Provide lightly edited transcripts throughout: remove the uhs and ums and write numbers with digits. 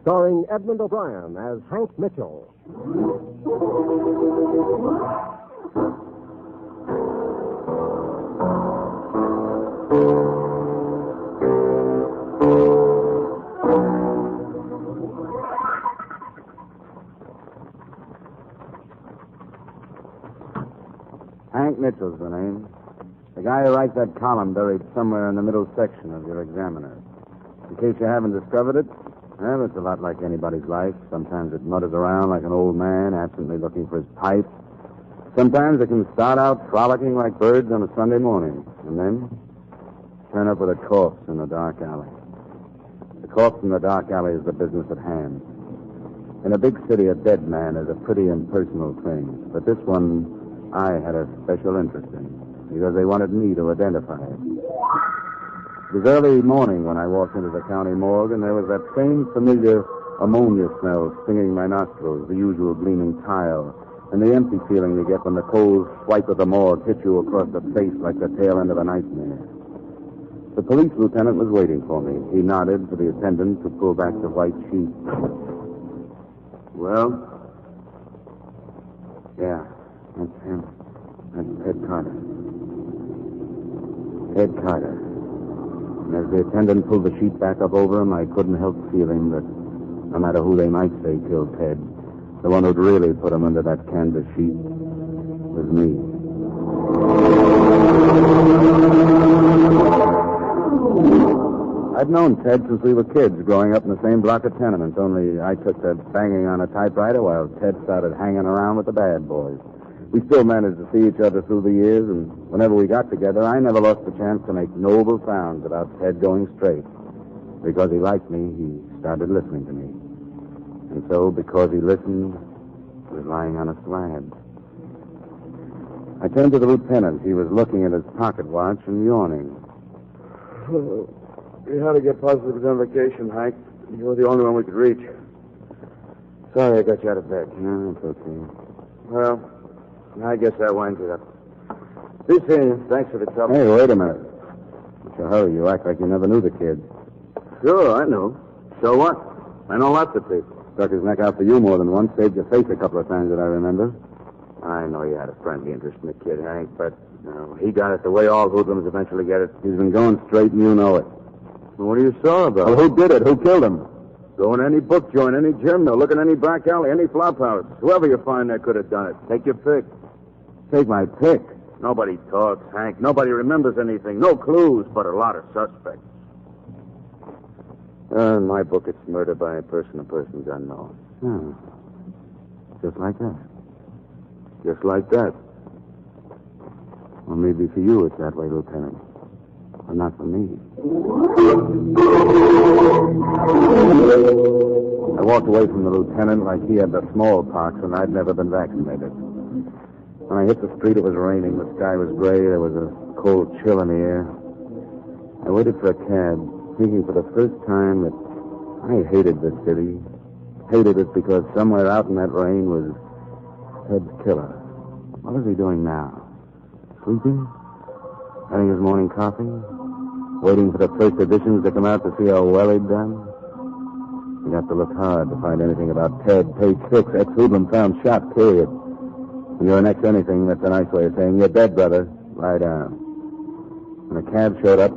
starring Edmund O'Brien as Hank Mitchell. Hank Mitchell's the name. The guy who writes that column buried somewhere in the middle section of your Examiner. In case you haven't discovered it, well, it's a lot like anybody's life. Sometimes it mutters around like an old man, absently looking for his pipe. Sometimes it can start out frolicking like birds on a Sunday morning, and then turn up with a corpse in the dark alley. The corpse in the dark alley is the business at hand. In a big city, a dead man is a pretty impersonal thing, but this one I had a special interest in, because they wanted me to identify it. It was early morning when I walked into the county morgue, and there was that same familiar ammonia smell stinging my nostrils, the usual gleaming tile, and the empty feeling you get when the cold swipe of the morgue hits you across the face like the tail end of a nightmare. The police lieutenant was waiting for me. He nodded for the attendant to pull back the white sheet. Well? Yeah, that's him. That's Ted Carter. Ted Carter. And as the attendant pulled the sheet back up over him, I couldn't help feeling that no matter who they might say killed Ted, the one who'd really put him under that canvas sheet was me. I'd known Ted since we were kids, growing up in the same block of tenements, only I took to banging on a typewriter while Ted started hanging around with the bad boys. We still managed to see each other through the years, and whenever we got together, I never lost the chance to make noble sounds about Ted going straight. Because he liked me, he started listening to me. And so, because he listened, he was lying on a slab. I turned to the lieutenant. He was looking at his pocket watch and yawning. We had to get positive identification, Hank. You were the only one we could reach. Sorry I got you out of bed. No, it's okay. Well, I guess that winds it up. Be seeing you. Thanks for the trouble. Hey, wait a minute. What's your hurry? You act like you never knew the kid. Sure, I know. So what? I know lots of people. Stuck his neck out for you more than once. Saved your face a couple of times that I remember. I know you had a friendly interest in the kid, Hank, but he got it the way all hoodlums eventually get it. He's been going straight, and you know it. Well, what are you sore about? Well, who did it? Who killed him? Go in any book joint, any gym, look in any back alley, any flop house. Whoever you find that could have done it. Take your pick. Take my pick. Nobody talks, Hank. Nobody remembers anything. No clues, but a lot of suspects. In my book, it's murder by a person of persons unknown. Oh. Just like that. Just like that. Well, maybe for you it's that way, Lieutenant. But not for me. I walked away from the lieutenant like he had the smallpox and I'd never been vaccinated. When I hit the street, it was raining. The sky was gray. There was a cold chill in the air. I waited for a cab, thinking for the first time that I hated this city. Hated it because somewhere out in that rain was Ted's killer. What was he doing now? Sleeping? Having his morning coffee? Waiting for the first editions to come out to see how well he'd done? You'd have to look hard to find anything about Ted, page 6, ex-hoodlum found shot, period. When you're an ex-anything, that's a nice way of saying you're dead, brother. Lie down. When the cab showed up,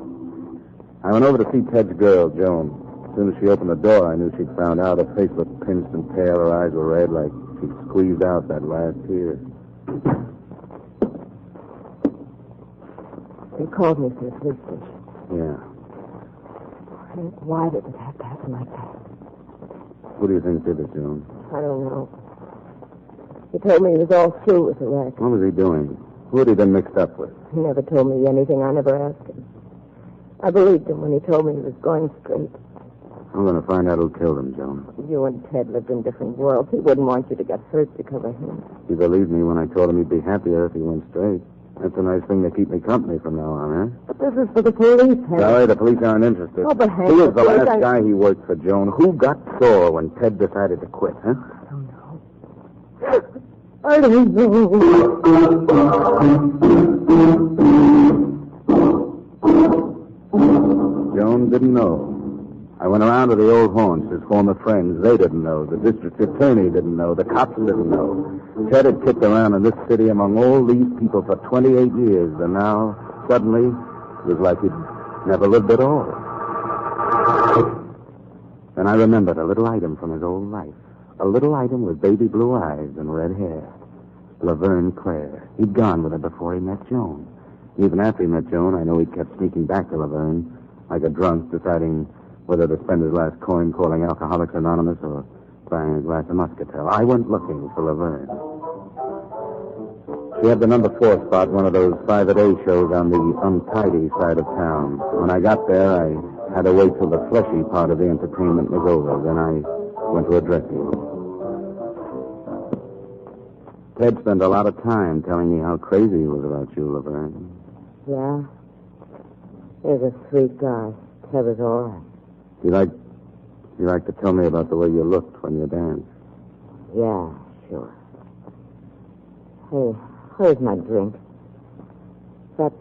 I went over to see Ted's girl, Joan. As soon as she opened the door, I knew she'd found out. Her face looked pinched and pale. Her eyes were red, like she'd squeezed out that last tear. You called me from the police station. Yeah. Hank, why did it have to happen like that? Who do you think did it, Joan? I don't know. He told me he was all through with the wreck. What was he doing? Who had he been mixed up with? He never told me anything. I never asked him. I believed him when he told me he was going straight. I'm going to find out who killed him, Joan. You and Ted lived in different worlds. He wouldn't want you to get hurt because of him. He believed me when I told him he'd be happier if he went straight. That's a nice thing to keep me company from now on, huh? But this is for the police, Hank. Sorry, the police aren't interested. Oh, but Hank... Who was the last guy he worked for, Joan? Who got sore when Ted decided to quit, huh? I don't know. I don't know. Joan didn't know. I went around to the old haunts, his former friends. They didn't know. The district attorney didn't know. The cops didn't know. Ted had kicked around in this city among all these people for 28 years, and now, suddenly, it was like he'd never lived at all. Then I remembered a little item from his old life. A little item with baby blue eyes and red hair. Laverne Clare. He'd gone with her before he met Joan. Even after he met Joan, I know he kept sneaking back to Laverne, like a drunk, deciding whether to spend his last coin calling Alcoholics Anonymous or buying a glass of muscatel. I went looking for Laverne. She had the number 4 spot, one of those 5-a-day shows on the untidy side of town. When I got there, I had to wait till the fleshy part of the entertainment was over. Then I went to address him. Ted spent a lot of time telling me how crazy he was about you, Laverne. Yeah? He's a sweet guy. Ted was all right. You like to tell me about the way you looked when you danced? Yeah, sure. Hey, where's my drink? That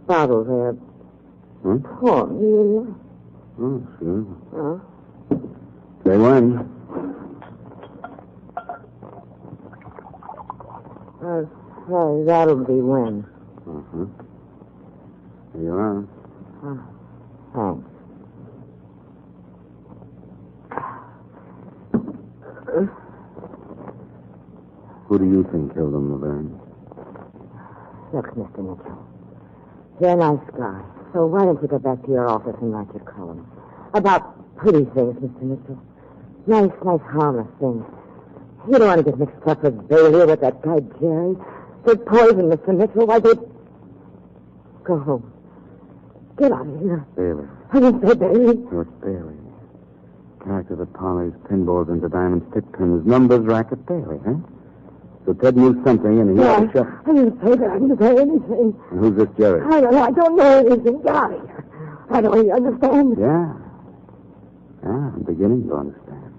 bottle there. Pour me. Oh, sure. Oh? Say when. Well, that'll be when. Uh-huh. Here you are. Thanks. Who do you think killed him, Laverne? Look, Mr. Mitchell, you're a nice guy, so why don't you go back to your office and write your column about pretty things, Mr. Mitchell. Nice, harmless things. You don't want to get mixed up with Bailey or with that guy Jerry. They're poison, Mr. Mitchell. Why, they... Go home. Get out of here. Bailey. I didn't say Bailey. George Bailey. Character that parlays pinballs into diamond stick pins. Numbers racket Bailey, huh? So Ted knew something, and he had to shut... I didn't say that. I didn't say anything. And who's this Jerry? I don't know. I don't know anything. Get out of here. I don't understand. Yeah. I'm beginning to understand.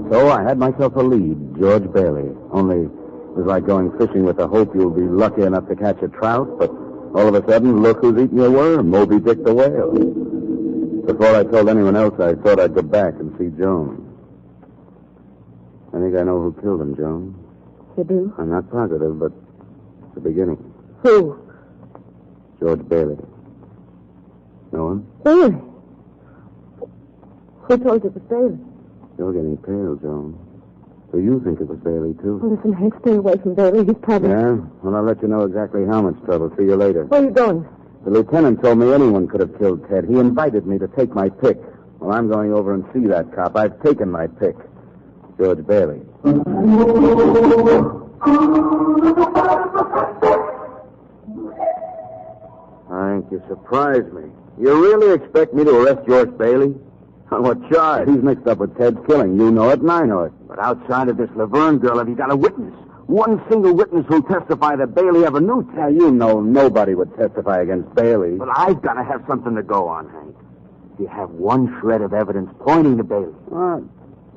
So I had myself a lead, George Bailey. Only it was like going fishing with the hope you'll be lucky enough to catch a trout, but all of a sudden, look who's eating your worm, Moby Dick the whale. Before I told anyone else, I thought I'd go back and see Joan. I think I know who killed him, Joan. You do? I'm not positive, but it's the beginning. Who? George Bailey. Know him? Bailey. Who told you it was Bailey? You're getting pale, Joan. So you think it was Bailey, too? Oh, listen, Hank, stay away from Bailey. He's probably... Yeah? Well, I'll let you know exactly how much trouble. See you later. Where are you going? The lieutenant told me anyone could have killed Ted. He invited me to take my pick. Well, I'm going over and see that cop. I've taken my pick. George Bailey. Hank, you surprised me. You really expect me to arrest George Bailey? On what charge? He's mixed up with Ted's killing. You know it, and I know it. But outside of this Laverne girl, have you got a witness? One single witness who'll testify that Bailey ever knew Ted. Now, you know nobody would testify against Bailey. But I've got to have something to go on, Hank. You have one shred of evidence pointing to Bailey. What?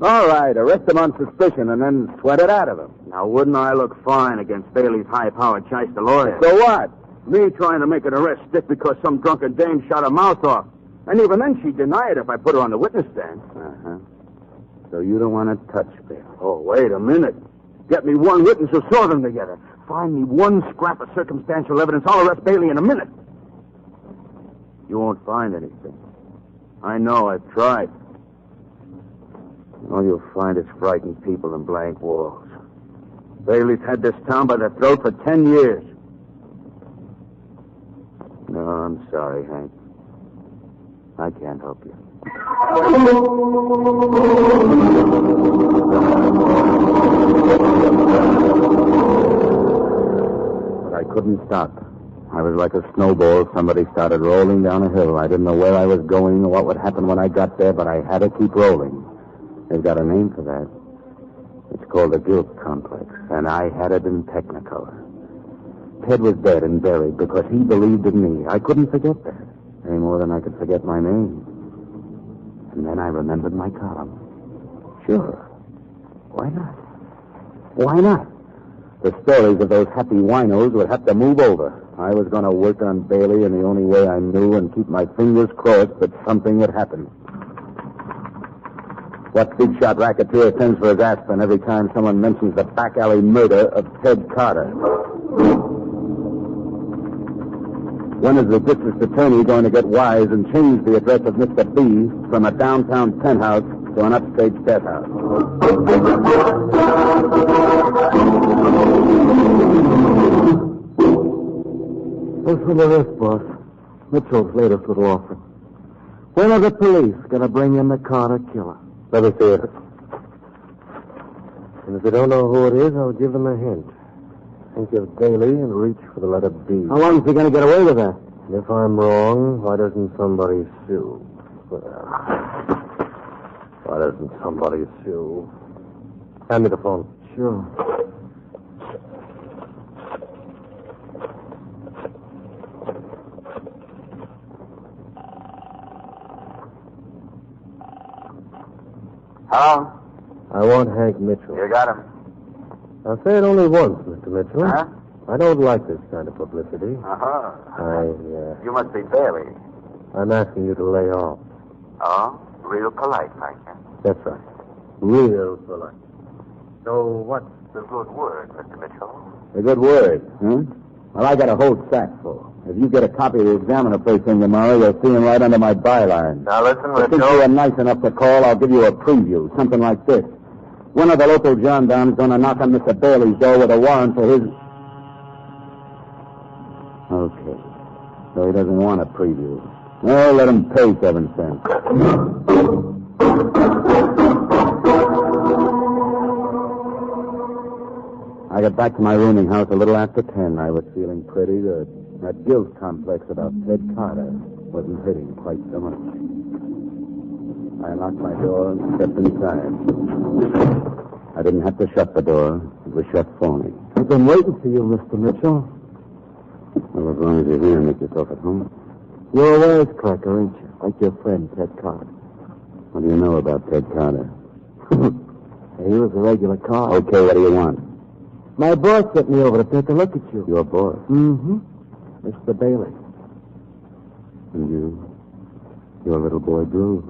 All right, arrest him on suspicion and then sweat it out of him. Now, wouldn't I look fine against Bailey's high-powered shyster lawyer? So what? Me trying to make an arrest stick because some drunken dame shot her mouth off. And even then she'd deny it if I put her on the witness stand. Uh-huh. So you don't want to touch Bailey. Oh, wait a minute. Get me one witness who saw them together. Find me one scrap of circumstantial evidence. I'll arrest Bailey in a minute. You won't find anything. I know. I've tried. All you'll find is frightened people and blank walls. Bailey's had this town by the throat for 10 years. No, I'm sorry, Hank. I can't help you. But I couldn't stop. I was like a snowball. Somebody started rolling down a hill. I didn't know where I was going or what would happen when I got there, but I had to keep rolling. They've got a name for that. It's called the guilt complex, and I had it in Technicolor. Ted was dead and buried because he believed in me. I couldn't forget that, any more than I could forget my name. And then I remembered my column. Sure. Why not? Why not? The stories of those happy winos would have to move over. I was going to work on Bailey in the only way I knew and keep my fingers crossed that something would happen. What big-shot racketeer sends for his aspirin every time someone mentions the back-alley murder of Ted Carter? When is the district attorney going to get wise and change the address of Mr. B from a downtown penthouse to an upstage death house? What's for the rest, boss? Mitchell's latest little offer. When are the police going to bring in the Carter killer? Let me see it. And if they don't know who it is, I'll give them a hint. Think of Bailey and reach for the letter B. How long is he going to get away with that? And if I'm wrong, why doesn't somebody sue? Well, why doesn't somebody sue? Hand me the phone. Sure. Hello? I want Hank Mitchell. You got him. I'll say it only once, Mr. Mitchell. Huh? I don't like this kind of publicity. Uh-huh. You must be Bailey. I'm asking you to lay off. Oh? Real polite, Frank. That's right. Real polite. So what's The good word, Mr. Mitchell. A good word, huh? Well, I got a whole sack full. If you get a copy of the Examiner first thing tomorrow, you'll see him right under my byline. Now listen, But since you were nice enough to call, I'll give you a preview, something like this. One of the local gendarmes going to knock on Mr. Bailey's door with a warrant for his... Okay. So he doesn't want a preview. Well, let him pay 7 cents. I got back to my rooming house a little after 10. I was feeling pretty good. That guilt complex about Ted Carter wasn't hitting quite so much. I locked my door and stepped inside. I didn't have to shut the door. It was shut for me. I've been waiting for you, Mr. Mitchell. Well, as long as you're here, make yourself at home. You're a wisecracker, ain't you? Like your friend, Ted Carter. What do you know about Ted Carter? He was a regular car. Okay, what do you want? My boss sent me over to take a look at you. Your boss. Mm-hmm. Mr. Bailey. And your little boy, Drew.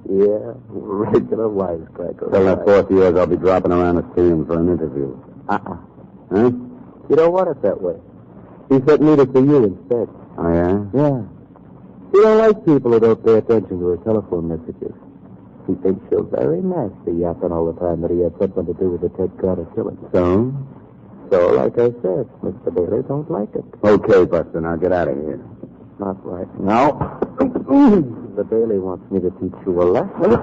Yeah, regular wisecracker. Tell that boss of yours I'll be dropping around to see him for an interview. Uh-uh. Huh? You don't want it that way. He sent me to see you instead. Oh, yeah? Yeah. He don't like people who don't pay attention to his telephone messages. He thinks you're very nasty, yapping all the time that he had something to do with the Ted Carter killing. So? So, like I said, Mr. Bailey don't like it. Okay, Buster, now get out of here. Not right. No? Mr. Bailey wants me to teach you a lesson.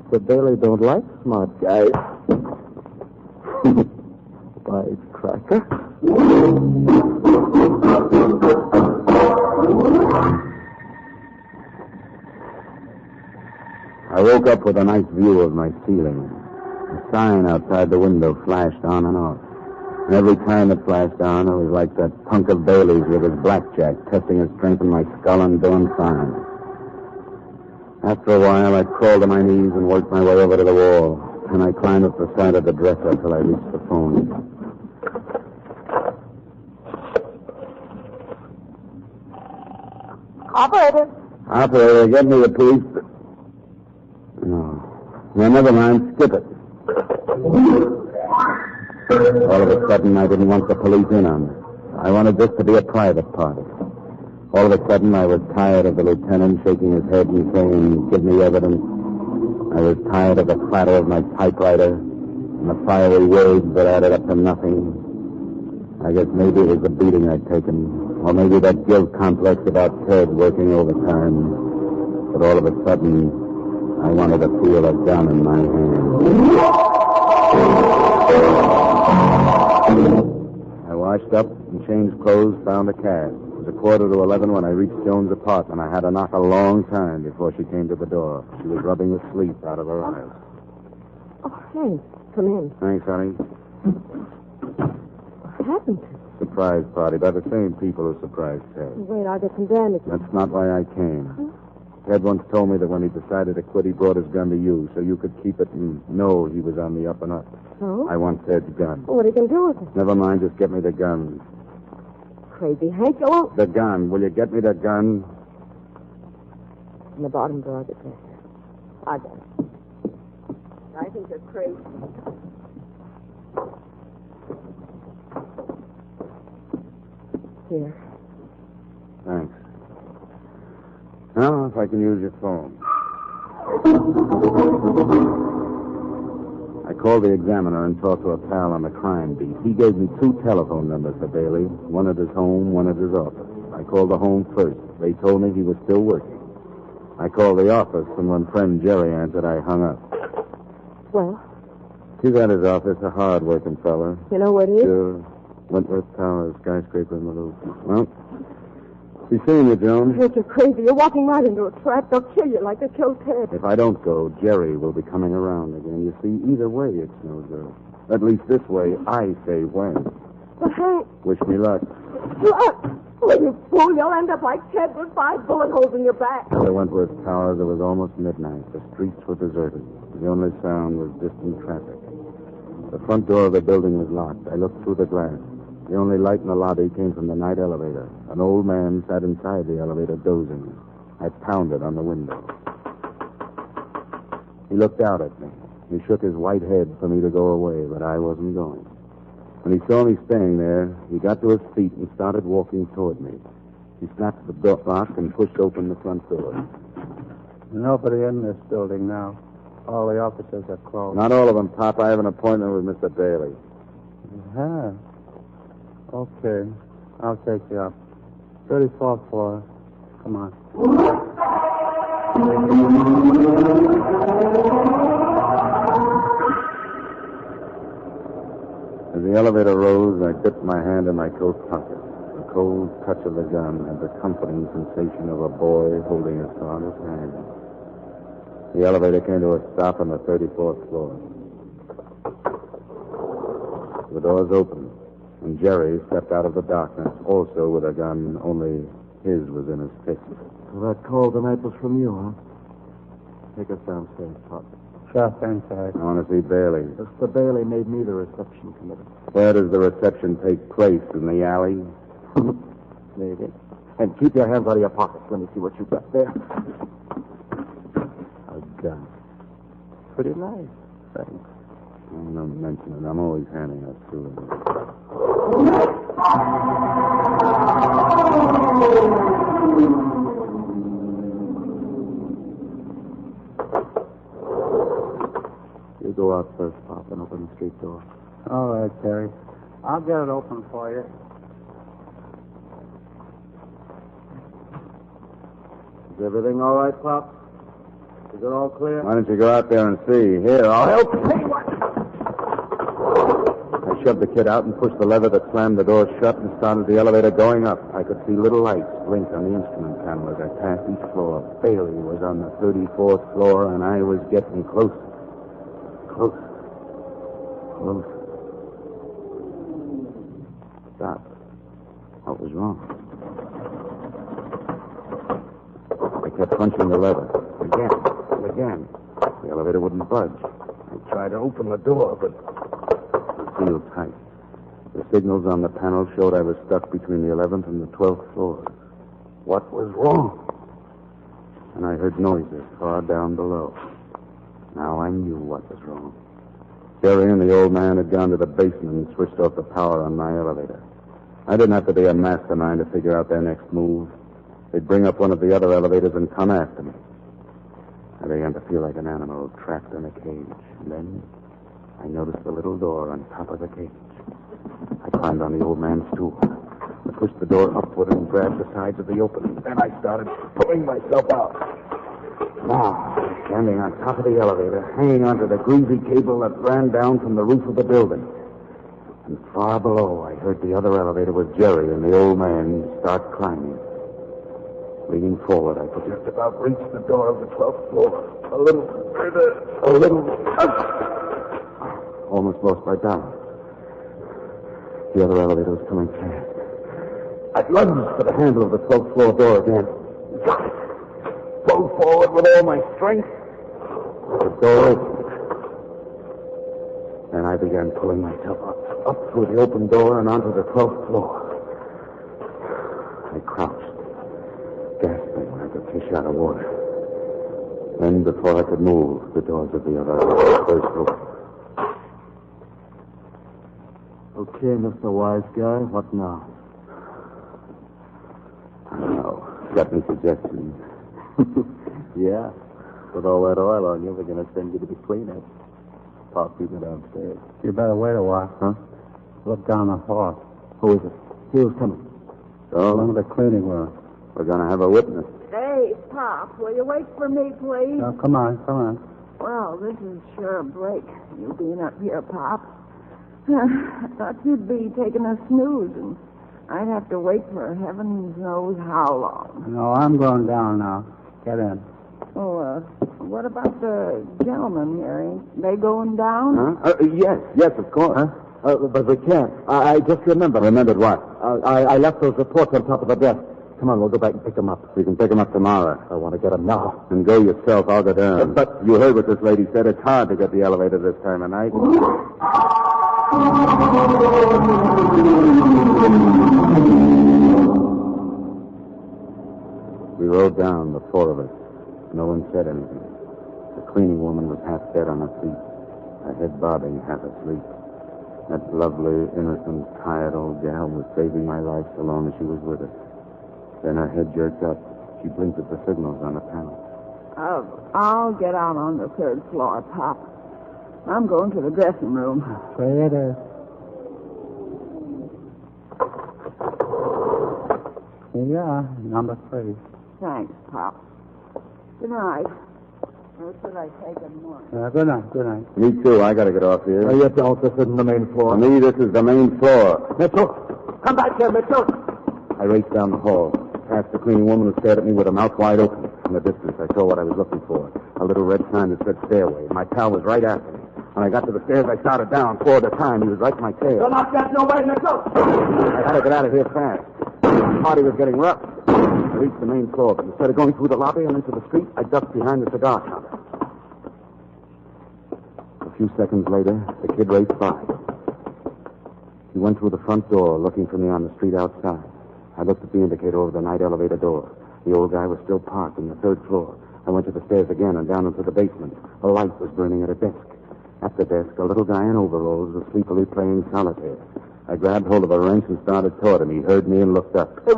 Mr. Bailey don't like smart guys. Wisecracker. I woke up with a nice view of my ceiling. A sign outside the window flashed on and off. And every time it flashed on, it was like that punk of Bailey's with his blackjack, testing his strength in my skull and doing fine. After a while, I crawled to my knees and worked my way over to the wall. And I climbed up the side of the dresser till I reached the phone. Operator, get me the police... No, never mind. Skip it. All of a sudden, I didn't want the police in on me. I wanted this to be a private party. All of a sudden, I was tired of the lieutenant shaking his head and saying, give me evidence. I was tired of the clatter of my typewriter and the fiery words that added up to nothing. I guess maybe it was the beating I'd taken, or maybe that guilt complex about Ted working overtime. But all of a sudden, I wanted to feel a gun in my hand. I washed up and changed clothes, found a cab. It was 11:15 when I reached Joan's apartment. I had to knock a long time before she came to the door. She was rubbing the sleep out of her eyes. Oh, Hank, come in. Thanks, honey. What happened? Surprise party by the same people who surprised Ted. Wait, I'll get some damages. That's not why I came. Ted once told me that when he decided to quit, he brought his gun to you so you could keep it and know he was on the up and up. So? I want Ted's gun. Well, what are you going to do with it? Never mind, just get me the gun. Crazy, Hank. You won't. The gun. Will you get me the gun? In the bottom drawer of the dresser. I got it. I think you're crazy. Here. Thanks. Now, if I can use your phone. I called the Examiner and talked to a pal on the crime beat. He gave me 2 telephone numbers for Bailey, one at his home, one at his office. I called the home first. They told me he was still working. I called the office, and when friend Jerry answered, I hung up. Well? He's at his office, a hard-working fella. You know what it is? Sure. Wentworth Towers, skyscraper in the loop. Well, be seeing you, Joan. Hank, you're crazy. You're walking right into a trap. They'll kill you like they killed Ted. If I don't go, Jerry will be coming around again. You see, either way, it's no good. At least this way, I say when. But Hank... Wish me luck. Look! Well, you fool, you'll end up like Ted with 5 bullet holes in your back. At the Wentworth Towers, it was almost midnight. The streets were deserted. The only sound was distant traffic. The front door of the building was locked. I looked through the glass. The only light in the lobby came from the night elevator. An old man sat inside the elevator dozing. I pounded on the window. He looked out at me. He shook his white head for me to go away, but I wasn't going. When he saw me staying there, he got to his feet and started walking toward me. He snapped the door lock and pushed open the front door. Nobody in this building now. All the offices are closed. Not all of them, Pop. I have an appointment with Mr. Bailey. Yeah. Okay. I'll take you up. 34th floor. Come on. As the elevator rose, I dipped my hand in my coat pocket. The cold touch of the gun and the comforting sensation of a boy holding his father's hand. The elevator came to a stop on the 34th floor. The doors opened, and Jerry stepped out of the darkness, also with a gun, only his was in his fist. So that call tonight was from you, huh? Take us downstairs, Pop. Sure, thanks, Eric. I want to see Bailey. Mr. Bailey made me the reception committee. Where does the reception take place? In the alley? Maybe. And keep your hands out of your pockets. Let me see what you've got there. A gun. Pretty nice. Thanks. Don't mention it. I'm always handing out souvenirs. You go out first, Pop, and open the street door. All right, Terry. I'll get it open for you. Is everything all right, Pop? Is it all clear? Why don't you go out there and see? Here, I'll help. Hey, what? I shoved the kid out and pushed the lever that slammed the door shut and started the elevator going up. I could see little lights blink on the instrument panel as I passed each floor. Bailey was on the 34th floor, and I was getting closer. Closer. Closer. Stop. What was wrong? I kept punching the lever. Again. And again. The elevator wouldn't budge. I tried to open the door, but it sealed tight. The signals on the panel showed I was stuck between the 11th and the 12th floors. What was wrong? And I heard noises far down below. Now I knew what was wrong. Jerry and the old man had gone to the basement and switched off the power on my elevator. I didn't have to be a mastermind to figure out their next move. They'd bring up one of the other elevators and come after me. I began to feel like an animal trapped in a cage. And then I noticed the little door on top of the cage. I climbed on the old man's stool. I pushed the door upward and grabbed the sides of the opening. Then I started pulling myself out. Now, standing on top of the elevator, hanging onto the greasy cable that ran down from the roof of the building. And far below, I heard the other elevator with Jerry and the old man start climbing. Leaning forward, I could just about reach the door of the 12th floor. A little further, a little... Almost lost my balance. The other elevator was coming fast. I lunged for the handle of the 12th floor door again. Got it. Both forward with all my strength. The door opened. And I began pulling myself up through the open door and onto the 12th floor. I crouched, gasping like a fish out of water. Then, before I could move, the doors of the other burst open. Okay, Mr. Wise Guy, what now? I don't know. Got any suggestions? Yeah. With all that oil on you, we're going to send you to the cleanup. Pop people downstairs. You better wait a while. Huh? Look down the hall. Who is it? Who's coming? Along with the cleaning room. We're going to have a witness. Hey, Pop, will you wait for me, please? Now, come on. Well, this is sure a break, you being up here, Pop. I thought you'd be taking a snooze, and I'd have to wait for heaven knows how long. No, I'm going down now. Get in. Oh, what about the gentlemen here? Ain't they going down? Huh? Yes, of course. Huh? But we can't. I just remembered. Remembered what? I left those reports on top of the desk. Come on, we'll go back and pick them up. We can pick him up tomorrow. I want to get them now. And go yourself. I'll go down. But you heard what this lady said. It's hard to get the elevator this time of night. We rode down, the four of us. No one said anything. The cleaning woman was half dead on her feet, her head bobbing, half asleep. That lovely, innocent, tired old gal was saving my life so long as she was with us. Then her head jerked up. She blinked at the signals on the panel. I'll get out on the 3rd floor, Pop. I'm going to the dressing room. There it is. Here you are, number 3. Thanks, Pop. Good night. Or should I say good morning? Good night. Me too. I got to get off here. No, you don't. This isn't the main floor. For me, this is the main floor. Mitchell! Come back here, Mitchell! I raced down the hall, past the cleaning woman who stared at me with her mouth wide open. In the distance, I saw what I was looking for. A little red sign that said stairway. My pal was right after me. When I got to the stairs, I started down, 4 at a time. He was right in my tail. You're not getting away, Mitchell! I had to get out of here fast. The party was getting rough. I reached the main floor, but instead of going through the lobby and into the street, I ducked behind the cigar counter. A few seconds later, the kid raced by. He went through the front door, looking for me on the street outside. I looked at the indicator over the night elevator door. The old guy was still parked on the 3rd floor. I went to the stairs again and down into the basement. A light was burning at a desk. At the desk, a little guy in overalls was sleepily playing solitaire. I grabbed hold of a wrench and started toward him. He heard me and looked up. Hey,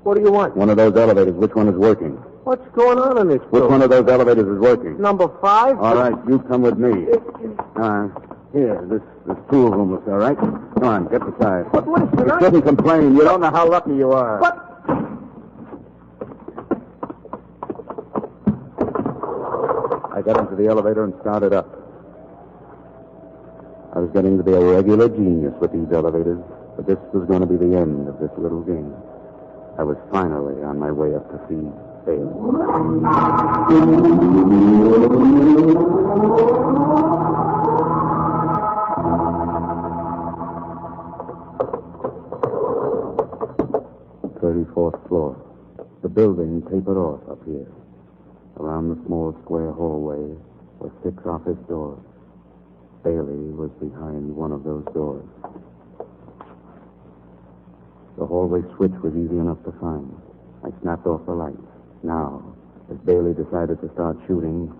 what do you want? One of those elevators. Which one is working? What's going on in this Which building? one of those elevators is working? Number 5? All right, you come with me. Here, this pool room looks all right. Come on, get beside. But listen, You shouldn't complain. You don't know how lucky you are. But... I got into the elevator and started up. I was getting to be a regular genius with these elevators, but this was going to be the end of this little game. I was finally on my way up to see Bailey. "34th floor. The building tapered off up here. Around the small square hallway were 6 office doors. Bailey was behind one of those doors. The hallway switch was easy enough to find. I snapped off the light. Now, if Bailey decided to start shooting,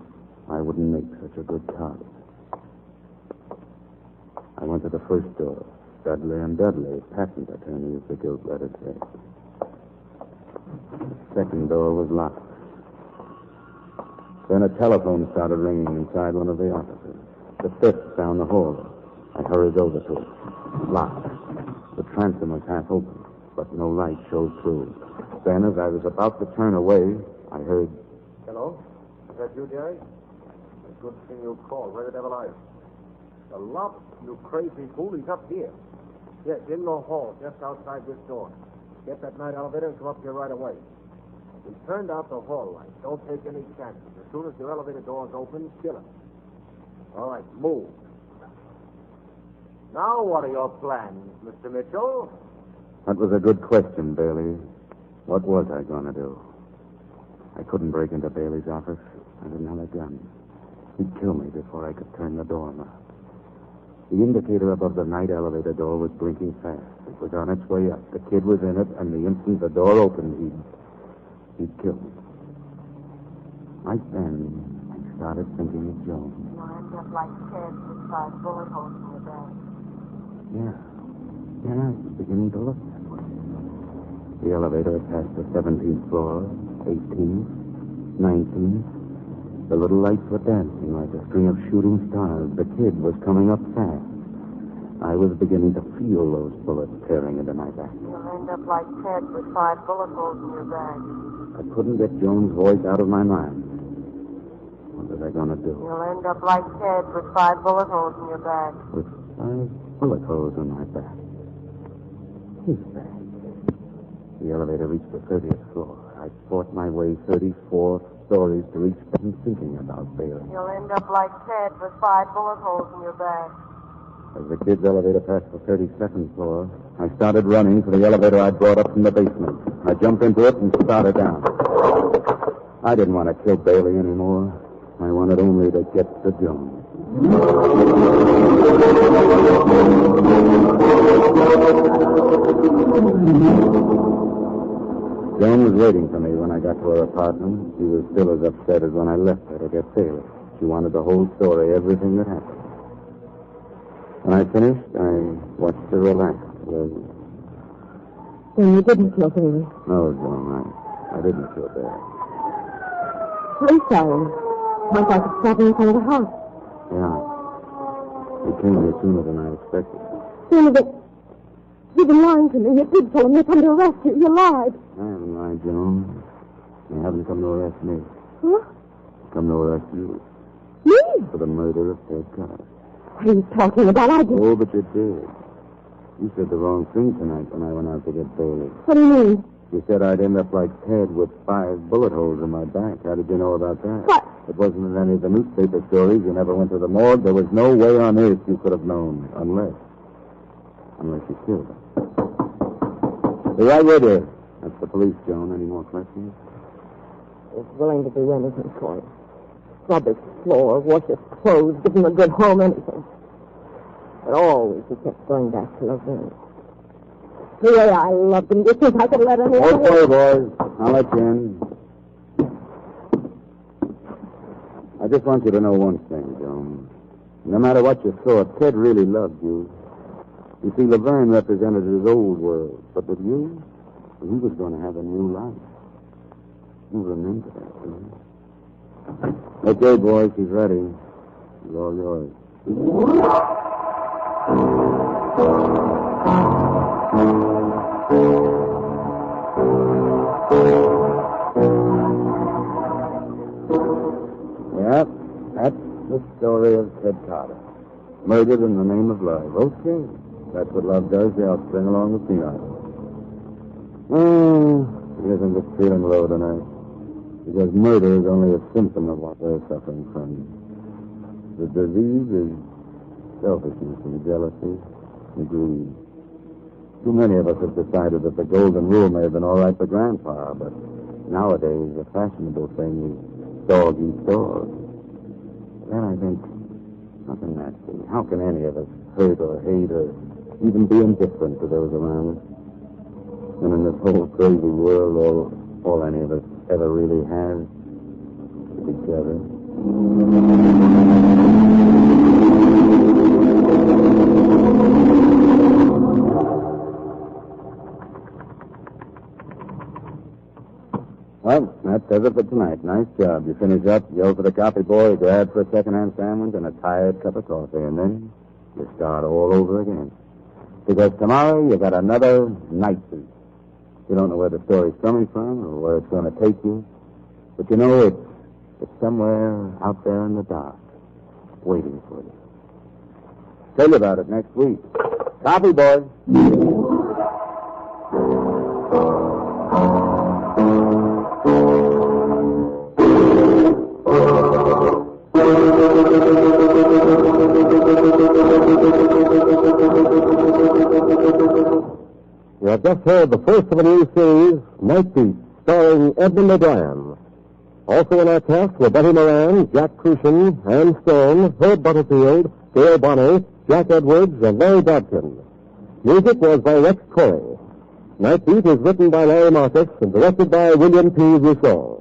I wouldn't make such a good target. I went to the first door. Dudley and Dudley, patent attorneys, the gilt letter said. The second door was locked. Then a telephone started ringing inside one of the offices. The 5th down the hall. I hurried over to it. Locked. The transom was half open, but no light showed through. Then, as I was about to turn away, I heard... Hello? Is that you, Jerry? It's good thing you called. Where the devil are you? The loft, you crazy fool. He's up here. Yes, in the hall, just outside this door. Get that night elevator and come up here right away. We turned out the hall light. Don't take any chances. As soon as your elevator door's open, kill him. All right, move. Now, what are your plans, Mr. Mitchell? That was a good question, Bailey. What was I going to do? I couldn't break into Bailey's office. I didn't have a gun. He'd kill me before I could turn the doorknob. The indicator above the night elevator door was blinking fast. It was on its way up. The kid was in it, and the instant the door opened, he'd kill me. Right then, I started thinking of Joan. You'll end up like Ted with 5 bullet holes in your back. Yeah, I was beginning to look that way. The elevator passed the 17th floor, 18th, 19th. The little lights were dancing like a string of shooting stars. The kid was coming up fast. I was beginning to feel those bullets tearing into my back. You'll end up like Ted with 5 bullet holes in your back. I couldn't get Joan's voice out of my mind. What was I going to do? You'll end up like Ted with 5 bullet holes in your back. With 5 bullet holes in my back. His back. The elevator reached the 30th floor. I fought my way 34 stories to reach them thinking about Bailey. You'll end up like Ted with 5 bullet holes in your back. As the kid's elevator passed the 32nd floor, I started running for the elevator I'd brought up from the basement. I jumped into it and started down. I didn't want to kill Bailey anymore. I wanted only to get to Joan. Joan was waiting for me when I got to her apartment. She was still as upset as when I left her to get Bailey. She wanted the whole story, everything that happened. When I finished, I watched her relax. Then you didn't kill Bailey. No, Joan, I didn't kill Bailey. Police siren. Sounds like it's stopping in front of the house. Yeah. He came here sooner than I expected. Sooner than... You've been lying to me. You did tell him they come to arrest you. You lied. I haven't lied, Joan. They haven't come to arrest me. Huh? Come to arrest you. Me? For the murder of Ted Carter. What are you talking about? I didn't... Oh, but you did. You said the wrong thing tonight when I went out to get Bailey. What do you mean? You said I'd end up like Ted with 5 bullet holes in my back. How did you know about that? What? It wasn't in any of the newspaper stories. You never went to the morgue. There was no way on earth you could have known. Unless you killed him. Be right with you. That's the police, Joan. Any more questions? He's willing to do anything for you. Scrub his floor, wash his clothes, give him a good home, anything. But always he kept going back to Laverne. The way I loved him, do you think I could let him in? Okay, boys. I'll let you in. I just want you to know one thing, Joan. No matter what you saw, Ted really loved you. You see, Laverne represented his old world. But with you, he was going to have a new life. You remember that, don't you? Okay, boys, he's ready. He's all yours. Yep, that's the story of Ted Carter. Murdered in the name of love. Okay, that's what love does. Yeah, I'll string along with me on it. He isn't just feeling low tonight. Because murder is only a symptom of what they're suffering from. The disease is selfishness and jealousy and greed. Too many of us have decided that the golden rule may have been all right for Grandpa, but nowadays the fashionable thing is dog eat dog. Then I think, how can that be? How can any of us hurt or hate or even be indifferent to those around us? And in this whole crazy world, all any of us ever really has is each other. Well, that does it for tonight. Nice job. You finish up, yell for the copy boy, grab for a second-hand sandwich and a tired cup of coffee, and then you start all over again. Because tomorrow you got another night suit. You don't know where the story's coming from or where it's going to take you, but you know it's somewhere out there in the dark, waiting for you. Tell you about it next week. Copy boy. You have just heard the first of a new series, Night Beat, starring Edmund O'Brien. Also in our cast were Betty Moran, Jack Crucian, Ann Stone, Herb Butterfield, Gail Bonney, Jack Edwards, and Larry Dodkin. Music was by Rex Corey. Night Beat is written by Larry Marcus and directed by William P. Rousseau.